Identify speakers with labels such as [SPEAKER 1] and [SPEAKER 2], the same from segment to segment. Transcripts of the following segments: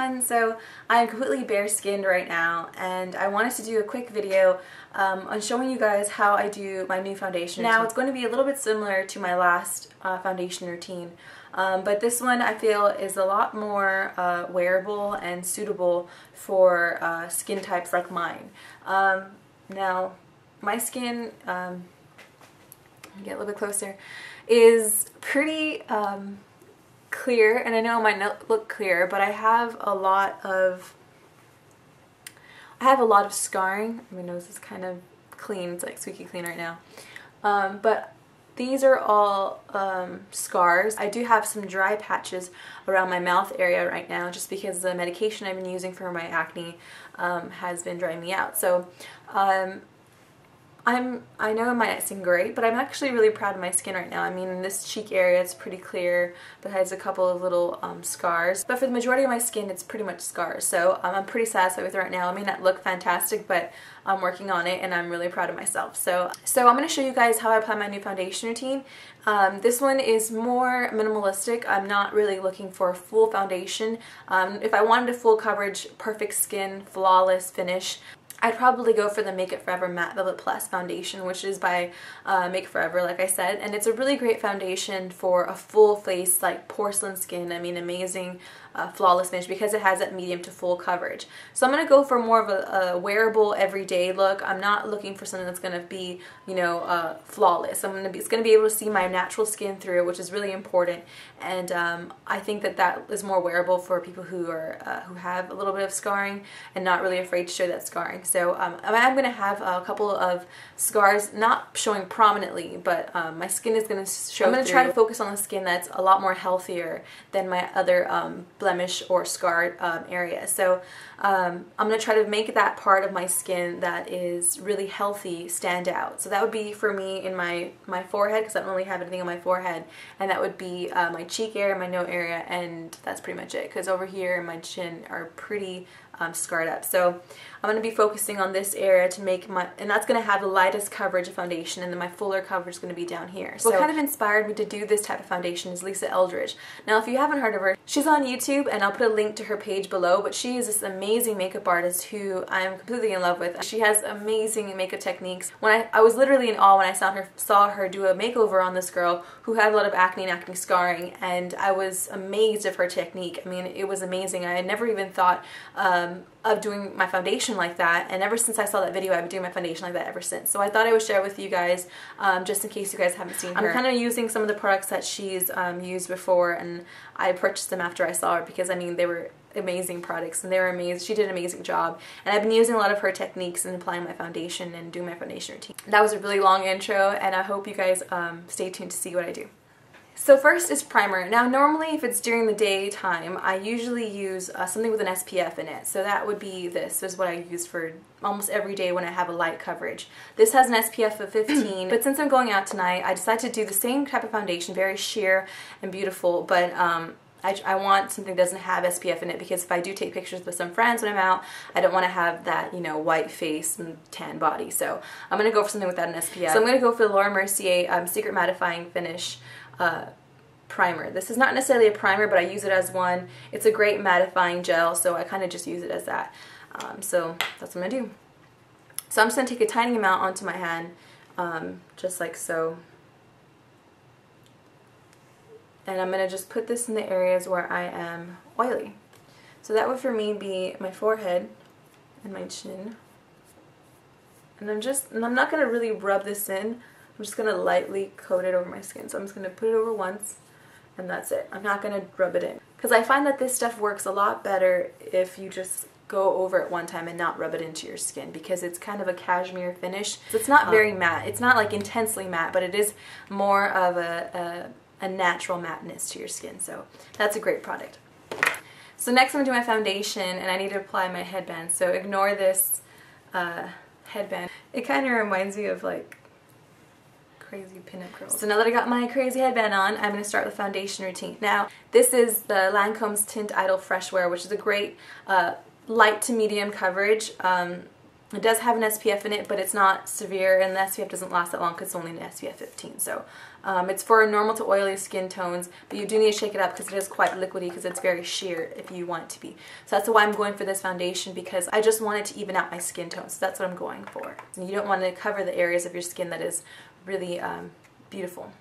[SPEAKER 1] everyone! So I'm completely bare skinned right now and I wanted to do a quick video on showing you guys how I do my new foundation routine. Now it's going to be a little bit similar to my last foundation routine, but this one I feel is a lot more wearable and suitable for skin types like mine. Now my skin, get a little bit closer, is pretty clear, and I know it might not look clear, but I have a lot of scarring. My nose is kind of clean, it's like squeaky clean right now, but these are all scars. I do have some dry patches around my mouth area right now just because the medication I've been using for my acne has been drying me out. So I know it might not seem great, but I'm actually really proud of my skin right now. I mean, in this cheek area it's pretty clear, but it has a couple of little scars. But for the majority of my skin, it's pretty much scars. So I'm pretty satisfied with it right now. It may not look fantastic, but I'm working on it and I'm really proud of myself. So I'm going to show you guys how I apply my new foundation routine. This one is more minimalistic. I'm not really looking for a full foundation. If I wanted a full coverage, perfect skin, flawless finish, I'd probably go for the Make It Forever Matte Velvet Plus foundation, which is by Make It Forever, like I said, and it's a really great foundation for a full face, like porcelain skin. I mean, amazing flawless finish because it has that medium to full coverage. So I'm going to go for more of a wearable everyday look. I'm not looking for something that's going to be, you know, flawless. It's going to be able to see my natural skin through, which is really important, and I think that is more wearable for people who have a little bit of scarring and not really afraid to show that scarring. So I'm going to have a couple of scars, not showing prominently, but my skin is going to show. I'm going to try to focus on the skin that's a lot more healthier than my other blemish or scarred area. So I'm going to try to make that part of my skin that is really healthy stand out. So that would be for me in my forehead, because I don't really have anything on my forehead, and that would be my cheek area, my nose area, and that's pretty much it, because over here and my chin are pretty scarred up. So I'm going to be focusing on this area to make and that's going to have the lightest coverage of foundation, and then my fuller coverage is going to be down here. So what kind of inspired me to do this type of foundation is Lisa Eldridge. Now if you haven't heard of her, she's on YouTube and I'll put a link to her page below, but she is this amazing makeup artist who I am completely in love with. She has amazing makeup techniques. When I was literally in awe when I saw her do a makeover on this girl who had a lot of acne and acne scarring, and I was amazed of her technique. I mean, it was amazing. I had never even thought of doing my foundation like that, and ever since I saw that video I've been doing my foundation like that ever since. So I thought I would share with you guys just in case you guys haven't seen her. I'm kind of using some of the products that she's used before, and I purchased them after I saw her because I mean they were amazing products and they were amazing. She did an amazing job, and I've been using a lot of her techniques in applying my foundation and doing my foundation routine. That was a really long intro, and I hope you guys stay tuned to see what I do. So first is primer. Now normally if it's during the daytime, I usually use something with an SPF in it. So that would be this. This is what I use for almost every day when I have a light coverage. This has an SPF of 15, but since I'm going out tonight, I decided to do the same type of foundation, very sheer and beautiful, but I want something that doesn't have SPF in it, because if I do take pictures with some friends when I'm out, I don't want to have that, you know, white face and tan body. So I'm going to go for something without an SPF. So I'm going to go for the Mercier Secret Mattifying Finish primer. This is not necessarily a primer, but I use it as one. It's a great mattifying gel, so I kind of just use it as that. So that's what I'm going to do. So I'm just going to take a tiny amount onto my hand, just like so. And I'm going to just put this in the areas where I am oily. So that would for me be my forehead and my chin. And I'm not going to really rub this in. I'm just going to lightly coat it over my skin. So I'm just going to put it over once, and that's it. I'm not going to rub it in, because I find that this stuff works a lot better if you just go over it one time and not rub it into your skin, because it's kind of a cashmere finish. So it's not very matte. It's not like intensely matte, but it is more of a natural matteness to your skin. So that's a great product. So next I'm going to do my foundation, and I need to apply my headband. So ignore this headband. It kind of reminds me of like crazy pinup girls. So now that I got my crazy headband on, I'm going to start the foundation routine. Now this is the Lancome's Teint Freshwear, which is a great light to medium coverage. It does have an SPF in it, but it's not severe, and the SPF doesn't last that long because it's only an SPF 15. So It's for normal to oily skin tones, but you do need to shake it up because it is quite liquidy because it's very sheer if you want it to be. So that's why I'm going for this foundation, because I just want it to even out my skin tone. So that's what I'm going for. And you don't want to cover the areas of your skin that is really beautiful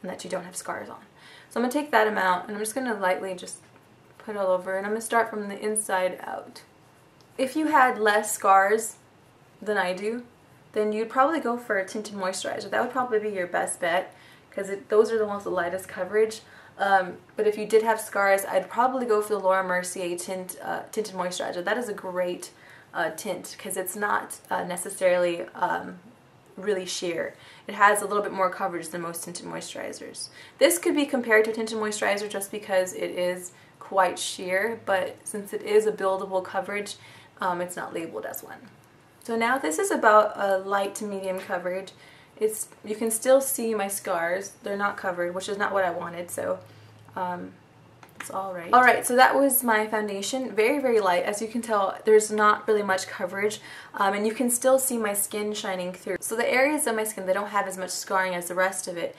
[SPEAKER 1] and that you don't have scars on. So I'm going to take that amount and I'm just going to lightly just put it all over, and I'm going to start from the inside out. If you had less scars than I do, then you'd probably go for a tinted moisturizer. That would probably be your best bet because those are the ones with the lightest coverage. But if you did have scars, I'd probably go for the Mercier tinted moisturizer. That is a great tint because it's not necessarily really sheer. It has a little bit more coverage than most tinted moisturizers. This could be compared to a tinted moisturizer just because it is quite sheer, but since it is a buildable coverage, it's not labeled as one. So now this is about a light to medium coverage. You can still see my scars. They're not covered, which is not what I wanted, so it's alright. Alright, so that was my foundation. Very, very light. As you can tell, there's not really much coverage, and you can still see my skin shining through. So the areas of my skin that don't have as much scarring as the rest of it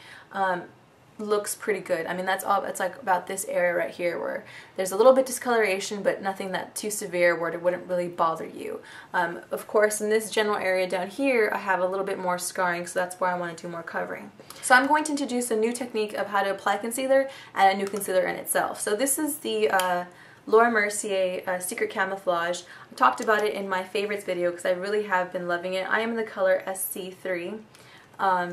[SPEAKER 1] looks pretty good. I mean, that's all. It's like about this area right here where there's a little bit discoloration, but nothing that too severe where it wouldn't really bother you. Of course, in this general area down here, I have a little bit more scarring, so that's where I want to do more covering. So I'm going to introduce a new technique of how to apply concealer and a new concealer in itself. So this is the Mercier Secret Camouflage. I talked about it in my favorites video because I really have been loving it. I am in the color SC3.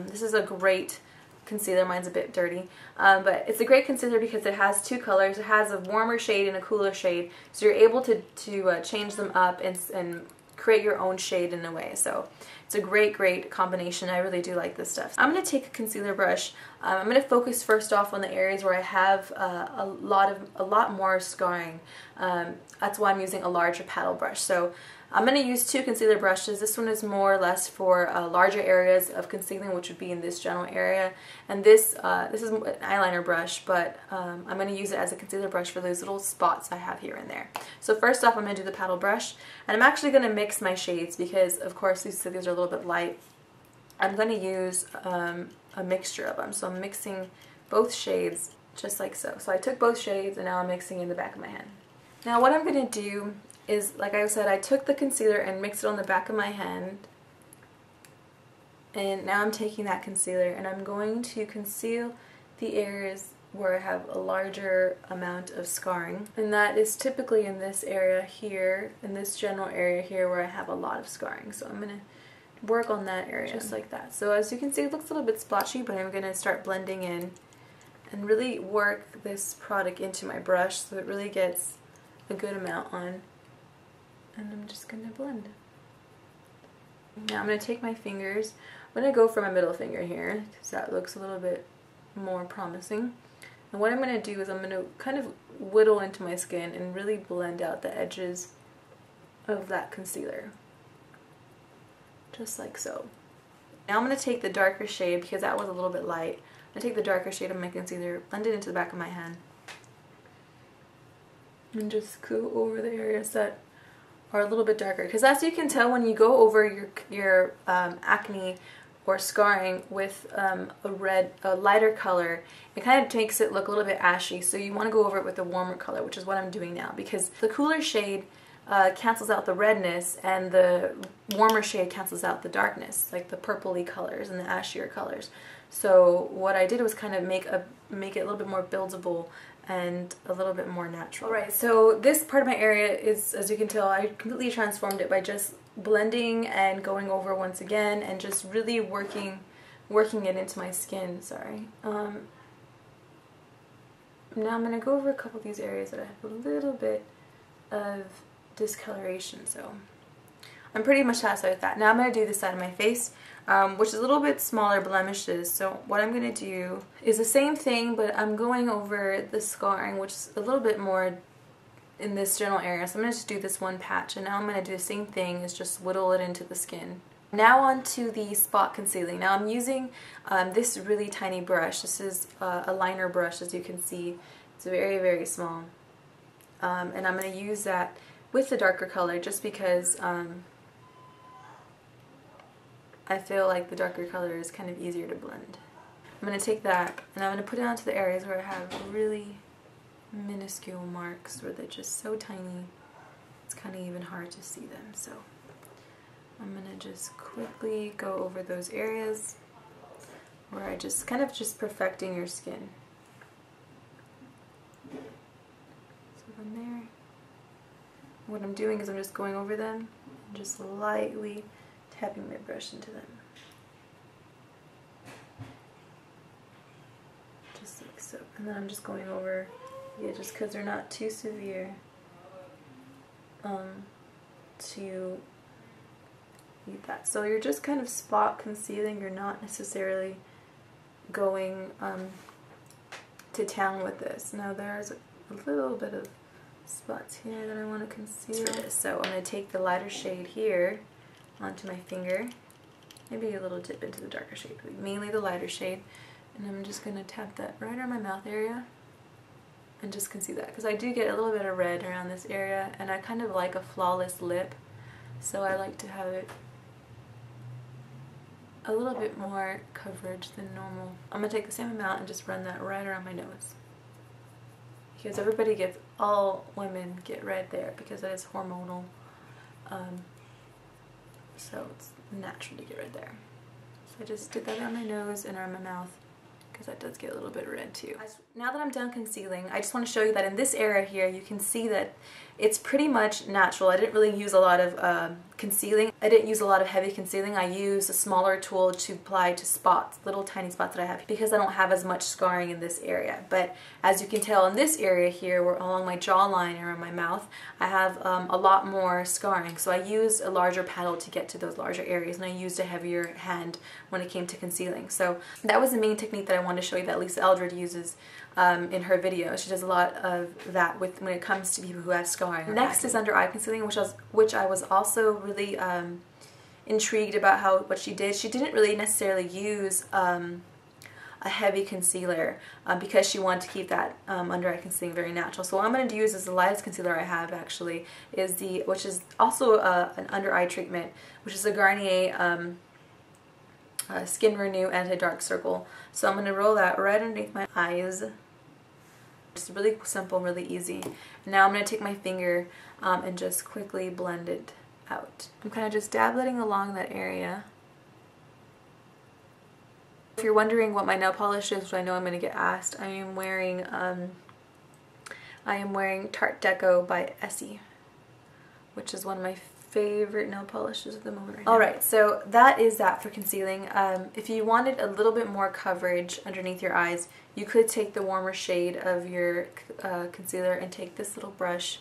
[SPEAKER 1] This is a great concealer. Mine's a bit dirty, but it's a great concealer because it has two colors. It has a warmer shade and a cooler shade, so you're able to change them up and create your own shade in a way. So it's a great combination. I really do like this stuff. I'm going to take a concealer brush. I'm going to focus first off on the areas where I have a lot more scarring. That's why I'm using a larger paddle brush. So I'm going to use two concealer brushes. This one is more or less for larger areas of concealing, which would be in this general area. And this is an eyeliner brush, but I'm going to use it as a concealer brush for those little spots I have here and there. So first off, I'm going to do the paddle brush. And I'm actually going to mix my shades because, of course, these are a little bit light. I'm going to use a mixture of them. So I'm mixing both shades just like so. So I took both shades and now I'm mixing in the back of my hand. Now what I'm going to do is, like I said, I took the concealer and mixed it on the back of my hand, and now I'm taking that concealer and I'm going to conceal the areas where I have a larger amount of scarring, and that is typically in this area here, in this general area here where I have a lot of scarring. So I'm going to work on that area just like that. So as you can see, it looks a little bit splotchy, but I'm going to start blending in and really work this product into my brush so it really gets a good amount on. And I'm just going to blend. Now I'm going to take my fingers. I'm going to go for my middle finger here because that looks a little bit more promising. And what I'm going to do is I'm going to kind of whittle into my skin and really blend out the edges of that concealer. Just like so. Now I'm going to take the darker shade because that was a little bit light. I'm going to take the darker shade of my concealer, blend it into the back of my hand, and just go over the areas that are a little bit darker, because as you can tell, when you go over your acne or scarring with a lighter color, it kind of makes it look a little bit ashy. So you want to go over it with a warmer color, which is what I'm doing now, because the cooler shade cancels out the redness and the warmer shade cancels out the darkness, like the purpley colors and the ashier colors. So what I did was kind of make it a little bit more buildable and a little bit more natural. Alright, so this part of my area is, as you can tell, I completely transformed it by just blending and going over once again and just really working it into my skin. Sorry. Now I'm going to go over a couple of these areas that I have a little bit of discoloration, so I'm pretty much satisfied with that. Now I'm going to do this side of my face, which is a little bit smaller blemishes. So what I'm going to do is the same thing, but I'm going over the scarring, which is a little bit more in this general area. So I'm going to just do this one patch, and now I'm going to do the same thing, is just whittle it into the skin. Now on to the spot concealing. Now I'm using this really tiny brush. This is a liner brush, as you can see. It's very, very small. And I'm going to use that with the darker color just because I feel like the darker color is kind of easier to blend. I'm going to take that and I'm going to put it onto the areas where I have really minuscule marks where they're just so tiny it's kind of even hard to see them. So I'm going to just quickly go over those areas where I just kind of just perfecting your skin. So from there, what I'm doing is I'm just going over them and just lightly tapping my brush into them. Just like so. And then I'm just going over, yeah, just because they're not too severe to need that. So you're just kind of spot concealing, you're not necessarily going to town with this. Now there's a little bit of spots here that I want to conceal. So I'm going to take the lighter shade here onto my finger, maybe a little dip into the darker shade, but mainly the lighter shade, and I'm just going to tap that right on my mouth area and just conceal that, because I do get a little bit of red around this area and I kind of like a flawless lip, so I like to have it a little bit more coverage than normal. I'm going to take the same amount and just run that right around my nose, because everybody gets, all women get red there because that is hormonal, so it's natural to get red there. So I just did that on my nose and around my mouth, because that does get a little bit red too. Now that I'm done concealing, I just want to show you that in this area here, you can see that it's pretty much natural. I didn't really use a lot of concealing. I didn't use a lot of heavy concealing. I used a smaller tool to apply to spots, little tiny spots that I have, because I don't have as much scarring in this area. But as you can tell in this area here, where along my jawline and around my mouth, I have a lot more scarring. So I used a larger paddle to get to those larger areas, and I used a heavier hand when it came to concealing. So that was the main technique that I wanted to show you that Lisa Eldred uses in her video. She does a lot of that when it comes to people who have scarring. Next is under eye concealing, which I was also really intrigued about what she did. She didn't really necessarily use a heavy concealer because she wanted to keep that under eye concealing very natural. So what I'm going to use is the lightest concealer I have actually, which is also an under eye treatment, which is a Garnier Skin Renew Anti-Dark Circle. So I'm going to roll that right underneath my eyes. It's really simple, really easy. Now I'm going to take my finger and just quickly blend it out. I'm kind of just dabbling along that area. If you're wondering what my nail polish is, which I know I'm going to get asked, I am wearing Tarte Deco by Essie, which is one of my favorite nail polishes at the moment right now. Alright, so that is that for concealing. If you wanted a little bit more coverage underneath your eyes, you could take the warmer shade of your concealer and take this little brush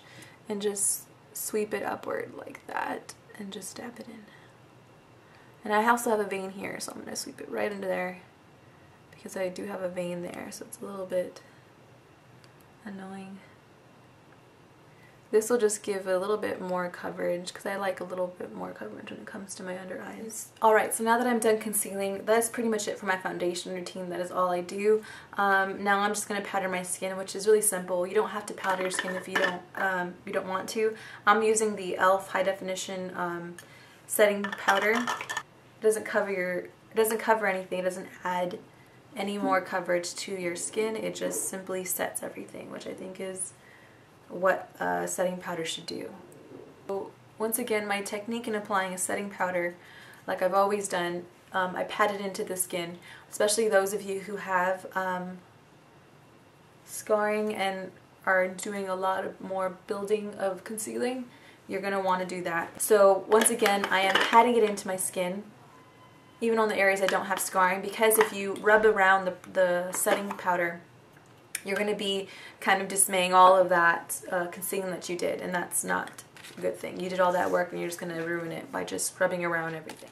[SPEAKER 1] and just sweep it upward like that and just dab it in. And I also have a vein here, so I'm going to sweep it right into there because I do have a vein there, so it's a little bit annoying. This will just give a little bit more coverage because I like a little bit more coverage when it comes to my under eyes. Alright, so now that I'm done concealing, that's pretty much it for my foundation routine. That is all I do. Now I'm just going to powder my skin, which is really simple. You don't have to powder your skin if you don't want to. I'm using the e.l.f. High Definition setting powder. It doesn't cover anything. It doesn't add any more coverage to your skin. It just simply sets everything, which I think is what setting powder should do. So once again, my technique in applying a setting powder, like I've always done, I pat it into the skin, especially those of you who have scarring and are doing a lot of more building of concealing. You're going to want to do that. So once again, I am patting it into my skin, even on the areas I don't have scarring, because if you rub around the setting powder, you're going to be kind of dismaying all of that concealing that you did, and that's not a good thing. You did all that work and you're just going to ruin it by just rubbing around everything.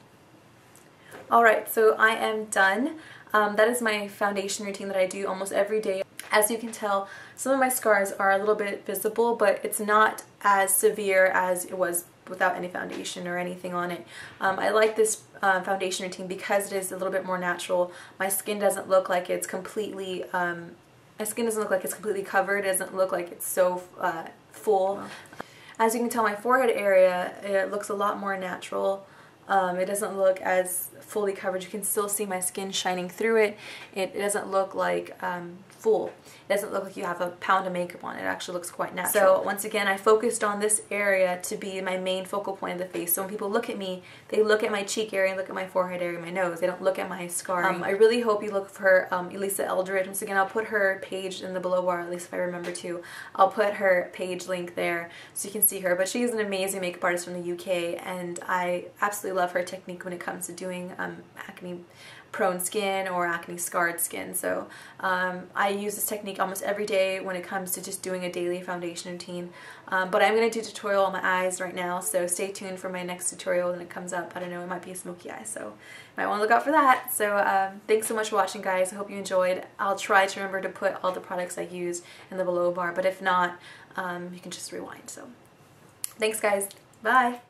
[SPEAKER 1] Alright, so I am done. That is my foundation routine that I do almost every day. As you can tell, some of my scars are a little bit visible, but it's not as severe as it was without any foundation or anything on it. I like this foundation routine because it is a little bit more natural. My skin doesn't look like it's completely covered. It doesn't look like it's so full. As you can tell, my forehead area, it looks a lot more natural. It doesn't look as fully covered. You can still see my skin shining through it. It doesn't look like full. It doesn't look like you have a pound of makeup on. It actually looks quite natural. So once again, I focused on this area to be my main focal point of the face. So when people look at me, they look at my cheek area and look at my forehead area, my nose. They don't look at my scarring. I really hope you look for Elisa Eldridge. Once again, I'll put her page in the below bar, at least if I remember to. I'll put her page link there so you can see her. But she's an amazing makeup artist from the UK, and I absolutely love her technique when it comes to doing acne prone skin or acne scarred skin. So I use this technique almost every day when it comes to just doing a daily foundation routine. But I'm going to do a tutorial on my eyes right now, so stay tuned for my next tutorial when it comes up. I don't know, it might be a smoky eye, so you might want to look out for that. So thanks so much for watching, guys. I hope you enjoyed. I'll try to remember to put all the products I use in the below bar, but if not, you can just rewind. So thanks, guys. Bye.